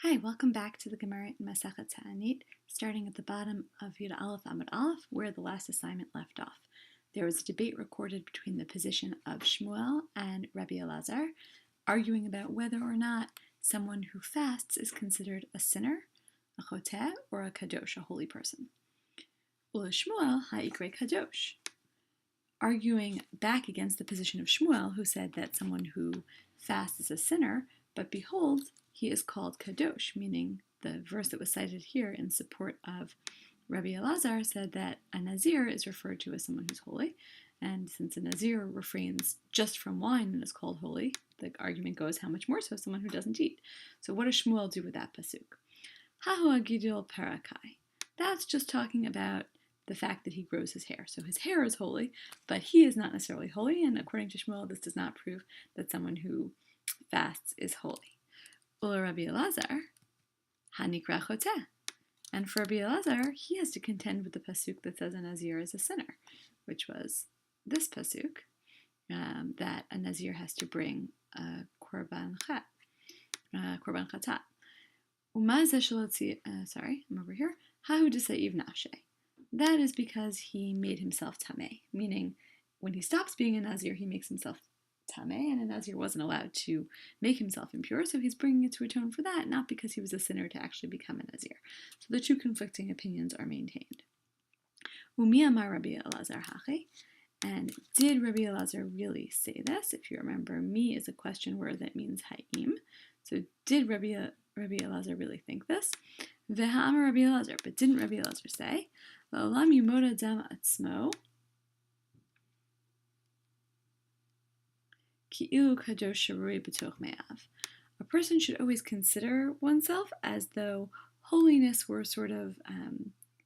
Hi, welcome back to the Gemara in Masechet Ta'anit, starting at the bottom of Yud Aleph Amud Aleph, where the last assignment left off. There was a debate recorded between the position of Shmuel and Rabbi Elazar, arguing about whether or not someone who fasts is considered a sinner, a choteh, or a kadosh, a holy person. Ula Shmuel ha'ikre kadosh, arguing back against the position of Shmuel, who said that someone who fasts is a sinner, but behold, he is called kadosh, meaning the verse that was cited here in support of Rabbi Elazar said that a nazir is referred to as someone who's holy, and since a nazir refrains just from wine and is called holy, the argument goes how much more so someone who doesn't eat. So what does Shmuel do with that pasuk? Hahu agidul parakai. That's just talking about the fact that he grows his hair. So his hair is holy, but he is not necessarily holy, and according to Shmuel, this does not prove that someone who fasts is holy. Ula Rabbi Elazar, hanikra choteh. And for Rabbi Elazar, he has to contend with the pasuk that says a nazir is a sinner, which was this pasuk, that a nazir has to bring a korban chatat. Sorry, I'm over here. Hahu d'seiv nafshe. That is because he made himself tameh, meaning when he stops being a nazir, he makes himself tameh, and a nazir wasn't allowed to make himself impure, so he's bringing it to atone for that, not because he was a sinner to actually become a nazir. So the two conflicting opinions are maintained. Umi amar Rabbi Elazar hachi, and did Rabbi Elazar really say this? If you remember, mi is a question word that means ha'im. So did Rabbi Elazar really think this? Ve'ha'amar Rabbi Elazar, but didn't Rabbi Elazar say, La'olam yimod adam atzmo, a person should always consider oneself as though holiness were sort of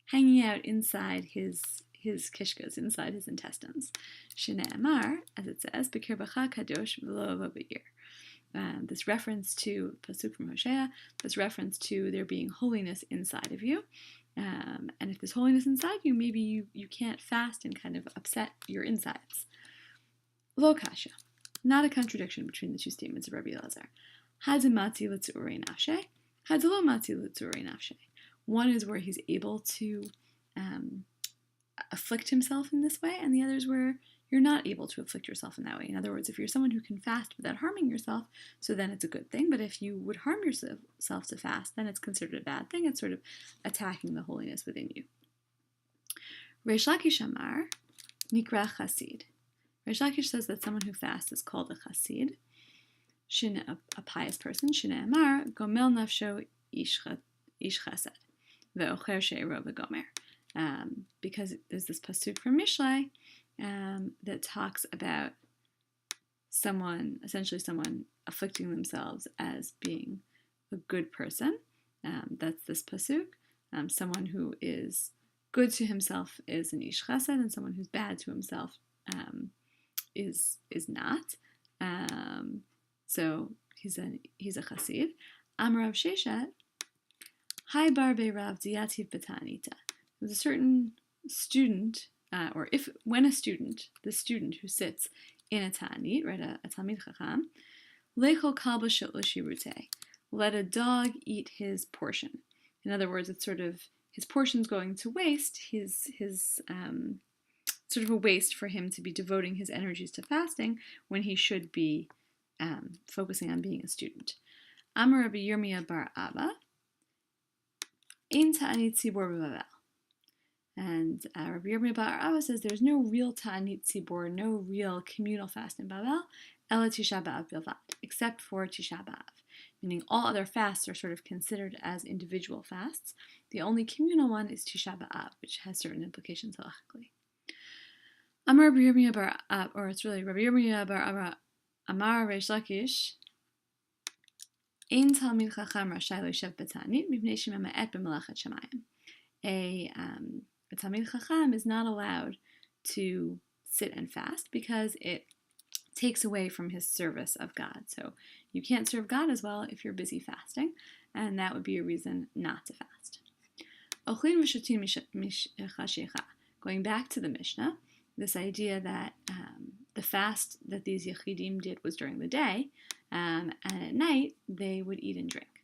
hanging out inside his kishkas, inside his intestines. Shne'emar, as it says, B'kirbacha kadosh v'lo b'ir. This reference to pasuk from Hosea, this reference to there being holiness inside of you. And if there's holiness inside you, maybe you can't fast and kind of upset your insides. Lo kasha. Not a contradiction between the two statements of Rabbi Elazar. Hadimati l'tzu'urei nafshe, hadilo mati l'tzu'urei nafshe. One is where he's able to afflict himself in this way, and the other is where you're not able to afflict yourself in that way. In other words, if you're someone who can fast without harming yourself, so then it's a good thing. But if you would harm yourself to fast, then it's considered a bad thing. It's sort of attacking the holiness within you. Reish Lakish amar nikra chasid. Reish Lakish says that someone who fasts is called a chassid, a pious person. Shne'emar gomel nafsho ish chesed ve'ocher she'ero v'gomer. Because there's this pasuk from Mishlei that talks about essentially someone afflicting themselves as being a good person. That's this pasuk. Someone who is good to himself is an ish chesed, and someone who's bad to himself is not. So he's a chassid. Amar Rav Sheshet, Hai bar Rav diyativ b'tanita. There's a certain student, the student who sits in a ta'anit, right, a talmid chacham, lechol kalba shelo shirutei, let a dog eat his portion. In other words, it's sort of his portion's going to waste. His sort of a waste for him to be devoting his energies to fasting when he should be focusing on being a student. Amar Rabbi Yirmiyah bar Abba, ein ta'anit tzibor b'Bavel. And Rabbi Yirmiyah bar Abba says there's no real ta'anit tzibor, no real communal fast in Bavel, ela Tisha B'Av bilvad, except for Tisha B'Av. Meaning all other fasts are sort of considered as individual fasts. The only communal one is Tisha B'Av, which has certain implications halachically. Amar Rabbi Yirmiyah bar Abba, or it's really Rabbi Yirmiyah bar Abba, Amar Reish Lakish, Ein talmid chacham rashay lo'yeshev b'ta'anit mipnei shemama'et b'melachat shamayim. A talmid chacham is not allowed to sit and fast because it takes away from his service of God. So you can't serve God as well if you're busy fasting, and that would be a reason not to fast. Ochlin v'shotin mishchashecha. Going back to the Mishnah, this idea that the fast that these Yechidim did was during the day, and at night they would eat and drink.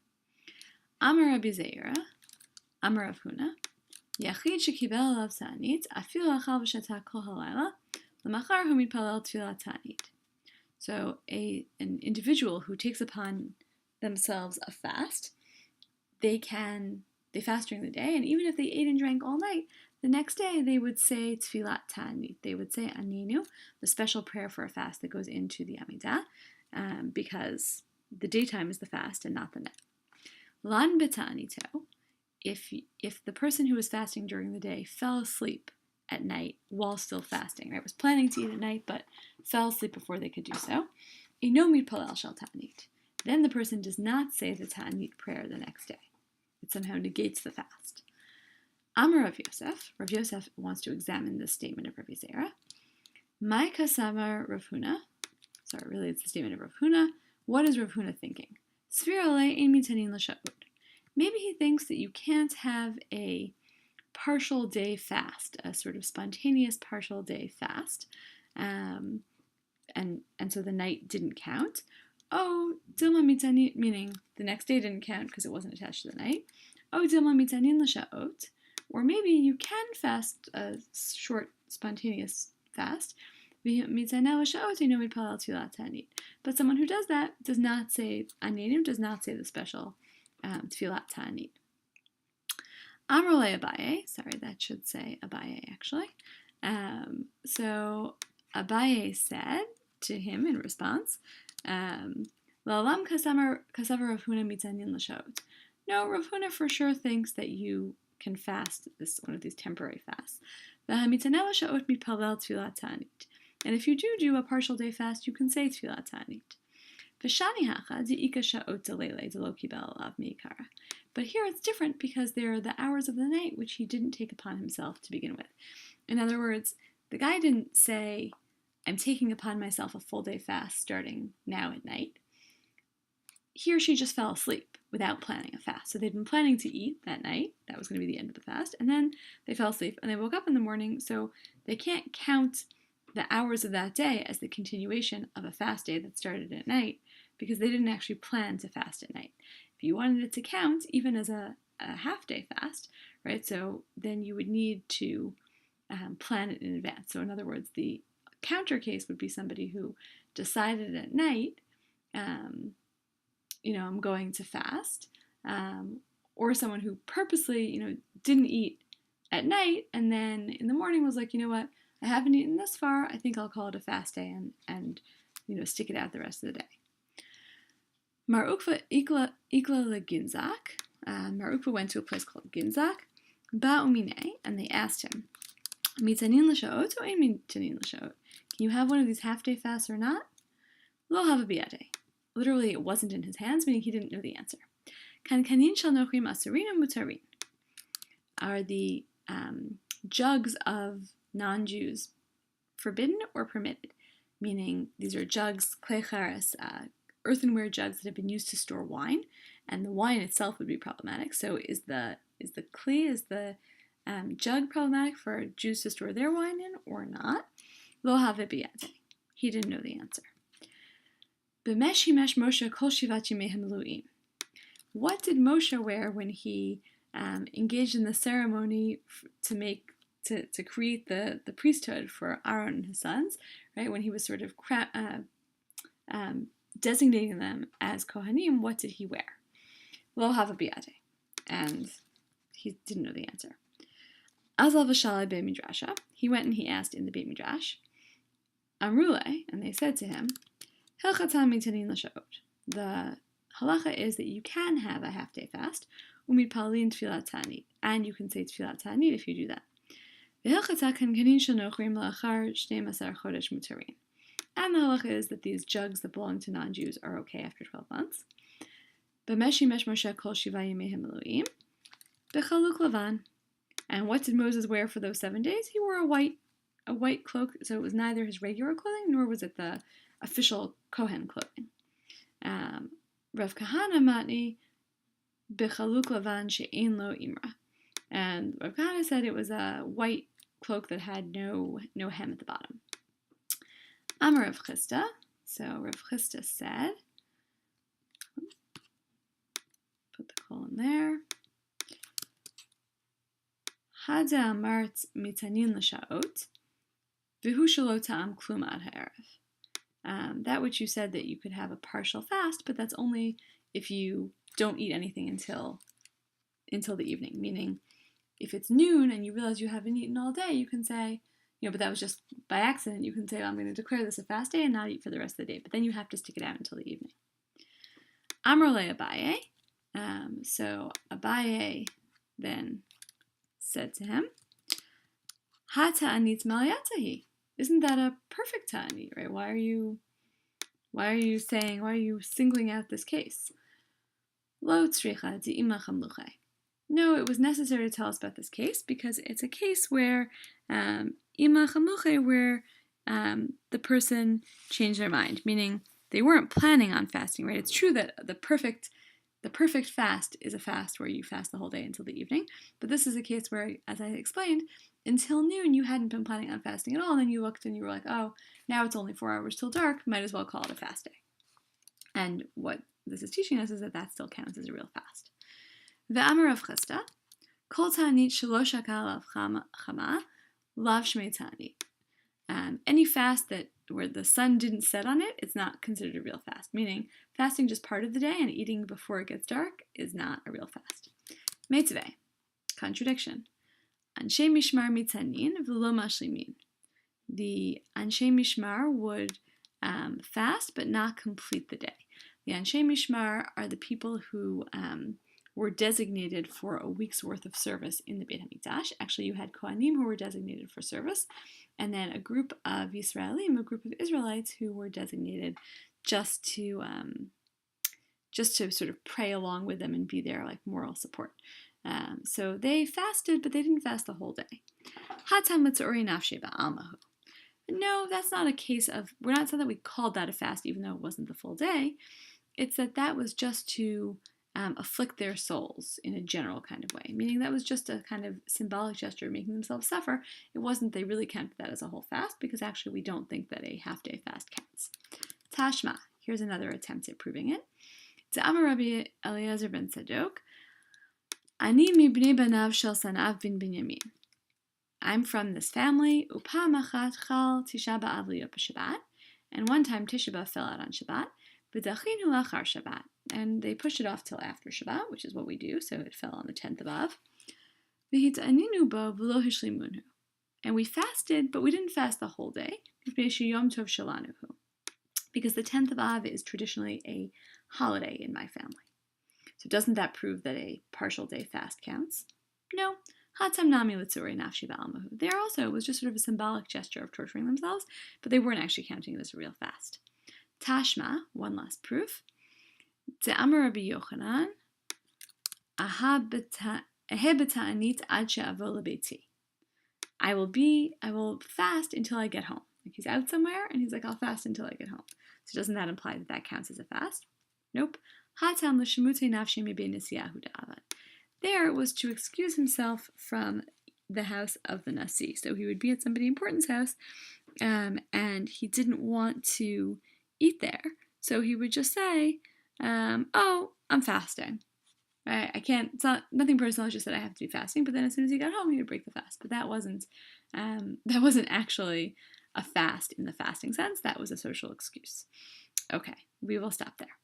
Amar Rabbi Zeira, Amar Rav Huna, Yachid shekibel alav ta'anit, afilu achal v'shata kol halayla, l'machar hu mitpalel tefillat ta'anit. So an individual who takes upon themselves a fast, they fast during the day, and even if they ate and drank all night, the next day they would say tefillat ta'anit. They would say aninu, the special prayer for a fast that goes into the Amidah, because the daytime is the fast and not the night. Lan beta'anito, if the person who was fasting during the day fell asleep at night while still fasting, right, was planning to eat at night but fell asleep before they could do so, ino mitpalel shel ta'anit. Then the person does not say the ta'anit prayer the next day. It somehow negates the fast. Amar Rav Yosef. Rav Yosef wants to examine this statement of Rabbi Zera. Mai kasamar Rav Huna. Sorry, really it's the statement of Rav Huna. What is Rav Huna thinking? Svir alei ein mitanin l'sha'ud. Maybe he thinks that you can't have a partial day fast, a sort of spontaneous partial day fast, and so the night didn't count. Oh, dilma mitanin, meaning the next day didn't count because it wasn't attached to the night. Oh, dilma mitanin l'sha'ot. Or maybe you can fast a short, spontaneous fast. But someone who does that does not say anenu, does not say the special tefillat ta'anit. Amrole Abaye, sorry, that should say Abaye actually. So Abaye said to him in response, La'alam kasavar Rav Huna mitanin l'sha'ot. No, Rav Huna for sure thinks that you can fast one of these temporary fasts. And if you do a partial day fast, you can say tefillat ta'anit. But here it's different because there are the hours of the night which he didn't take upon himself to begin with. In other words, the guy didn't say, I'm taking upon myself a full day fast starting now at night. He or she just fell asleep without planning a fast. So they'd been planning to eat that night. That was going to be the end of the fast. And then they fell asleep and they woke up in the morning. So they can't count the hours of that day as the continuation of a fast day that started at night because they didn't actually plan to fast at night. If you wanted it to count, even as a half-day fast, right, so then you would need to plan it in advance. So in other words, the counter case would be somebody who decided at night, I'm going to fast, or someone who purposely, didn't eat at night and then in the morning was like, you know what, I haven't eaten this far, I think I'll call it a fast day and stick it out the rest of the day. Mar Ukva ikla leginzak. Mar Ukva went to a place called Ginzak. Ba'umine, and they asked him, Mitanin l'sha'ot or ein mitanin l'sha'ot? Can you have one of these half-day fasts or not? Lo hava biyadeh. Literally, it wasn't in his hands, meaning he didn't know the answer. Kan kanin shel nochrim asurin mutarin. Are the jugs of non-Jews forbidden or permitted? Meaning, these are jugs, klei charas, earthenware jugs that have been used to store wine, and the wine itself would be problematic. So is the jug problematic for Jews to store their wine in or not? Lo have biyadeh. He didn't know the answer. B'mesh himesh Moshe kol shivat yimei hameluim. What did Moshe wear when he engaged in the ceremony to create the priesthood for Aaron and his sons? Right, when he was sort of designating them as Kohanim, what did he wear? Lo hava biyadeh, and he didn't know the answer. Azal v'shalai be midrasha. He went and he asked in the Beit Midrash. Amrule, and they said to him, Hilchatan mitanin l'sha'ot. The halacha is that you can have a half-day fast, umidpalin tefillat ta'anit, and you can say tefillat ta'anit if you do that. V'hilchatan kan kanin shel nochrim la'achar 12 chodesh mutarin. And the halacha is that these jugs that belong to non-Jews are okay after 12 months. B'mesh himesh Moshe kol shiva yimei hameluim b'chaluk lavan. And what did Moses wear for those 7 days? He wore a white cloak, so it was neither his regular clothing nor was it the official Kohen clothing. Rav Kahana matni b'chaluk lavan she'ein lo imra. And Rav Kahana said it was a white cloak that had no hem at the bottom. Amar Rav Chisda. So Rav Chisda said, put the colon there. Hada amart mitanin l'sha'ot, v'hu shelo ta'am klum ad ha'erev. That which you said that you could have a partial fast, but that's only if you don't eat anything until the evening. Meaning, if it's noon and you realize you haven't eaten all day, you can say, but that was just by accident. You can say, I'm going to declare this a fast day and not eat for the rest of the day. But then you have to stick it out until the evening. Amrole Abaye. So Abaye then said to him, Ha ta'anit maliyatahi. Isn't that a perfect ta'anit, right? Why are you singling out this case? Lo tzricha di'ima chamluche. No, it was necessary to tell us about this case because it's a case where ima chamluche, where the person changed their mind, meaning they weren't planning on fasting, right? It's true that the perfect fast is a fast where you fast the whole day until the evening, but this is a case where, as I explained, until noon you hadn't been planning on fasting at all, and then you looked and you were like, oh, now it's only 4 hours till dark, might as well call it a fast day. And what this is teaching us is that still counts as a real fast. Ve'amar Rav Chisda, kol ta'anit shelo shakal av chama, lav shmei ta'anit. Any fast where the sun didn't set on it, it's not considered a real fast. Meaning, fasting just part of the day and eating before it gets dark is not a real fast. Meitzveh, contradiction. Anshe mishmar mitzanin v'lo mashlimin. The anshe mishmar would fast but not complete the day. The anshe mishmar are the people who were designated for a week's worth of service in the Beit HaMikdash. Actually, you had Kohanim who were designated for service, and then a group of Yisraelim, a group of Israelites who were designated just to sort of pray along with them and be their like moral support. So they fasted, but they didn't fast the whole day. Hatam mitzori nafshe ba'almahu. No, that's not a case of, we're not saying that we called that a fast even though it wasn't the full day. It's that was just to afflict their souls in a general kind of way, meaning that was just a kind of symbolic gesture of making themselves suffer. It wasn't they really counted that as a whole fast, because actually we don't think that a half-day fast counts. Tashma, here's another attempt at proving it. Z'amar Rabbi Eliezer ben Tzadok, Ani mibnei banav shel Sanav bin Binyamin. I'm from this family, Upa machat chal Tisha b'Av li'ot b'Shabbat, and one time Tisha B'Av fell out on Shabbat, v'dachinu achar Shabbat, and they pushed it off till after Shabbat, which is what we do, so it fell on the 10th of Av. V'hit'aninu bo v'lo hishlimunhu, and we fasted, but we didn't fast the whole day, because the 10th of Av is traditionally a holiday in my family. So doesn't that prove that a partial day fast counts? No. Hatam nami litzuri nafshi ba'almahu. There also, it was just sort of a symbolic gesture of torturing themselves, but they weren't actually counting it as a real fast. Tashma, one last proof. Ze'amar Rabbi Yochanan, Ehe b'ta'anit ad she'avo lebeiti. I will fast until I get home. Like he's out somewhere, and he's like, I'll fast until I get home. So doesn't that imply that that counts as a fast? Nope. Hatam l'shemutei nafshi mibei nesiyahu da'avad. There it was to excuse himself from the house of the Nasi. So he would be at somebody important's house, and he didn't want to eat there. So he would just say, oh, I'm fasting. Right? I can't, it's not nothing personal, it's just that I have to be fasting. But then as soon as he got home, he would break the fast. But that wasn't actually a fast in the fasting sense. That was a social excuse. Okay, we will stop there.